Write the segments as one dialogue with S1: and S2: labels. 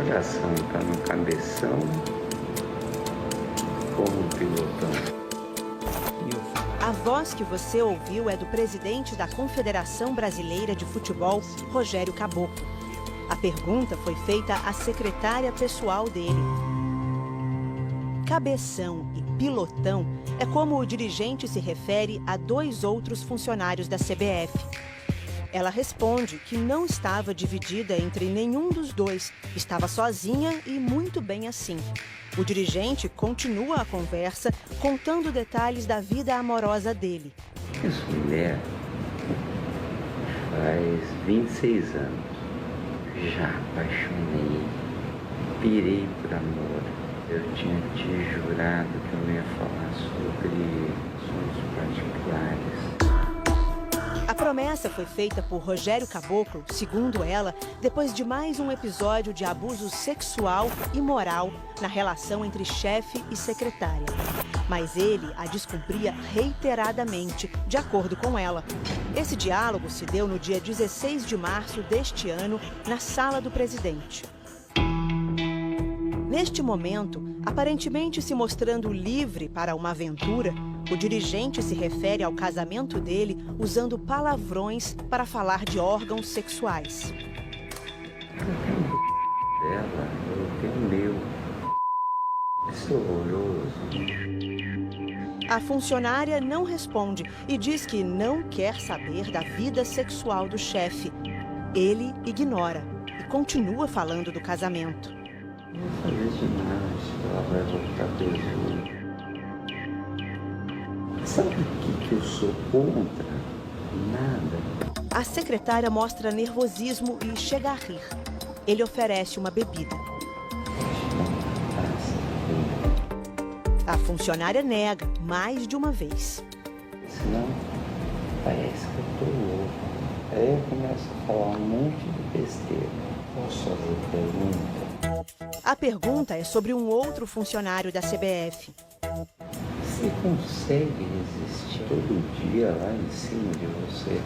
S1: coração tá no cabeção ou no pilotão?
S2: A voz que você ouviu é do presidente da Confederação Brasileira de Futebol, Rogério Caboclo. A pergunta foi feita à secretária pessoal dele. Cabeção e pilotão é como o dirigente se refere a dois outros funcionários da CBF. Ela responde que não estava dividida entre nenhum dos dois, estava sozinha e muito bem assim. O dirigente continua a conversa, contando detalhes da vida amorosa dele.
S1: Essa mulher faz 26 anos. Já apaixonei, pirei por amor. Eu tinha te jurado que eu não ia falar sobre assuntos particulares.
S2: A promessa foi feita por Rogério Caboclo, segundo ela, depois de mais um episódio de abuso sexual e moral na relação entre chefe e secretária. Mas ele a descumpria reiteradamente, de acordo com ela. Esse diálogo se deu no dia 16 de março deste ano, na sala do presidente. Neste momento, aparentemente se mostrando livre para uma aventura, o dirigente se refere ao casamento dele usando palavrões para falar de órgãos sexuais.
S1: Dela, eu tenho o meu. Isso é horroroso.
S2: A funcionária não responde e diz que não quer saber da vida sexual do chefe. Ele ignora e continua falando do casamento.
S1: Não vou fazer demais, ela vai voltar beijando. Sabe o que eu sou contra? Nada.
S2: A secretária mostra nervosismo e chega a rir. Ele oferece uma bebida. A funcionária nega mais de uma vez.
S1: Senão, parece que eu tô louco. Aí eu começo a falar um monte de besteira. Posso fazer pergunta?
S2: A pergunta é sobre um outro funcionário da CBF.
S1: Você consegue resistir todo dia lá em cima de você?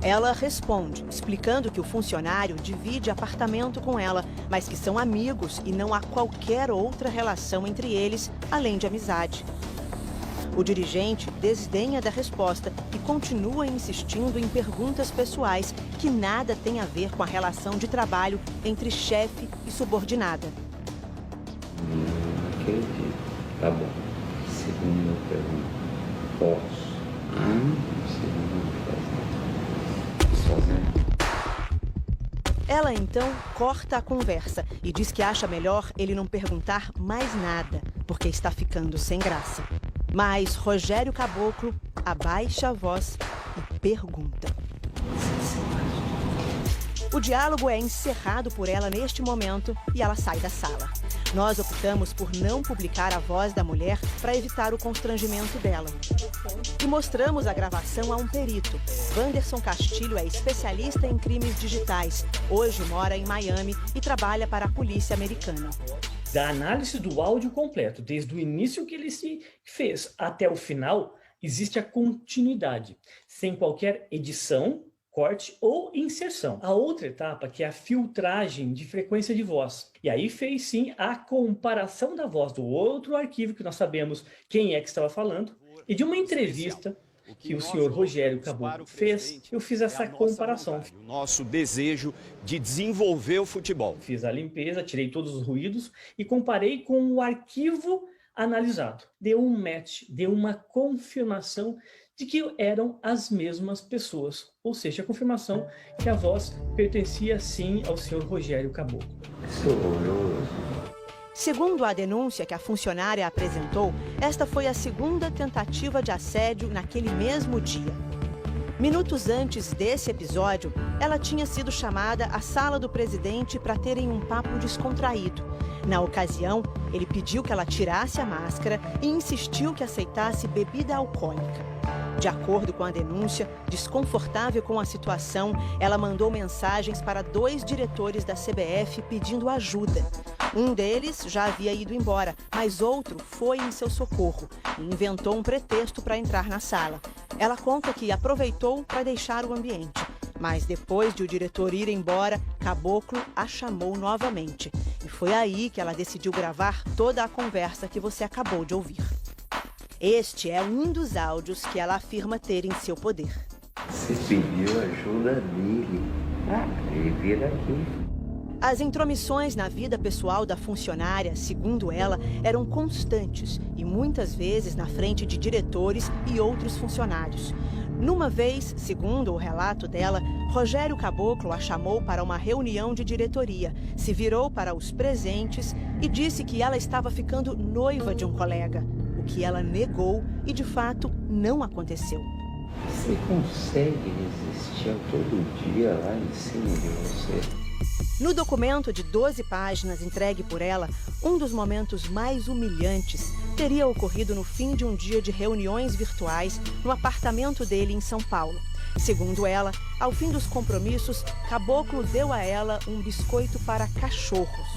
S2: Ela responde, explicando que o funcionário divide apartamento com ela, mas que são amigos e não há qualquer outra relação entre eles, além de amizade. O dirigente desdenha da resposta e continua insistindo em perguntas pessoais que nada têm a ver com a relação de trabalho entre chefe e subordinada.
S1: Não acredito. Tá bom. Segunda pergunta. Posso? Segunda sozinho.
S2: Ela então corta a conversa e diz que acha melhor ele não perguntar mais nada, porque está ficando sem graça. Mas Rogério Caboclo abaixa a voz e pergunta. O diálogo é encerrado por ela neste momento e ela sai da sala. Nós optamos por não publicar a voz da mulher para evitar o constrangimento dela. E mostramos a gravação a um perito. Wanderson Castilho é especialista em crimes digitais. Hoje mora em Miami e trabalha para a polícia americana.
S3: Da análise do áudio completo, desde o início que ele se fez até o final, existe a continuidade, sem qualquer edição, corte ou inserção. A outra etapa, que é a filtragem de frequência de voz. E aí fez sim a comparação da voz do outro arquivo, que nós sabemos quem é que estava falando, e de uma entrevista que o senhor Rogério Caboclo fez, eu fiz essa comparação.
S4: O nosso desejo de desenvolver o futebol.
S3: Fiz a limpeza, tirei todos os ruídos e comparei com o arquivo analisado. Deu um match, deu uma confirmação de que eram as mesmas pessoas, ou seja, a confirmação que a voz pertencia sim ao senhor Rogério Caboclo.
S1: Isso é horroroso.
S2: Segundo a denúncia que a funcionária apresentou, esta foi a segunda tentativa de assédio naquele mesmo dia. Minutos antes desse episódio, ela tinha sido chamada à sala do presidente para terem um papo descontraído. Na ocasião, ele pediu que ela tirasse a máscara e insistiu que aceitasse bebida alcoólica. De acordo com a denúncia, desconfortável com a situação, ela mandou mensagens para 2 diretores da CBF pedindo ajuda. Um deles já havia ido embora, mas outro foi em seu socorro e inventou um pretexto para entrar na sala. Ela conta que aproveitou para deixar o ambiente. Mas depois de o diretor ir embora, Caboclo a chamou novamente. E foi aí que ela decidiu gravar toda a conversa que você acabou de ouvir. Este é um dos áudios que ela afirma ter em seu poder.
S1: Você pediu ajuda dele. Ele vir aqui.
S2: As intromissões na vida pessoal da funcionária, segundo ela, eram constantes e muitas vezes na frente de diretores e outros funcionários. Numa vez, segundo o relato dela, Rogério Caboclo a chamou para uma reunião de diretoria, se virou para os presentes e disse que ela estava ficando noiva de um colega, o que ela negou e, de fato, não aconteceu.
S1: Você consegue resistir todo dia lá em cima de você?
S2: No documento de 12 páginas entregue por ela, um dos momentos mais humilhantes teria ocorrido no fim de um dia de reuniões virtuais no apartamento dele em São Paulo. Segundo ela, ao fim dos compromissos, Caboclo deu a ela um biscoito para cachorros.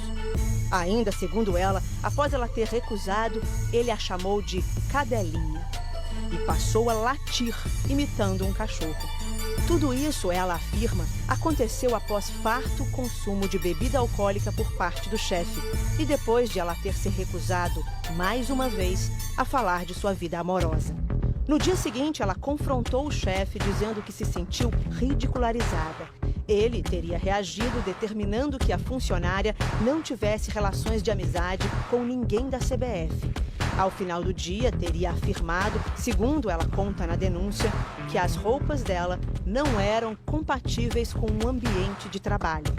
S2: Ainda segundo ela, após ela ter recusado, ele a chamou de cadelinha e passou a latir, imitando um cachorro. Tudo isso, ela afirma, aconteceu após farto consumo de bebida alcoólica por parte do chefe e depois de ela ter se recusado, mais uma vez, a falar de sua vida amorosa. No dia seguinte, ela confrontou o chefe dizendo que se sentiu ridicularizada. Ele teria reagido determinando que a funcionária não tivesse relações de amizade com ninguém da CBF. Ao final do dia, teria afirmado, segundo ela conta na denúncia, que as roupas dela não eram compatíveis com o ambiente de trabalho.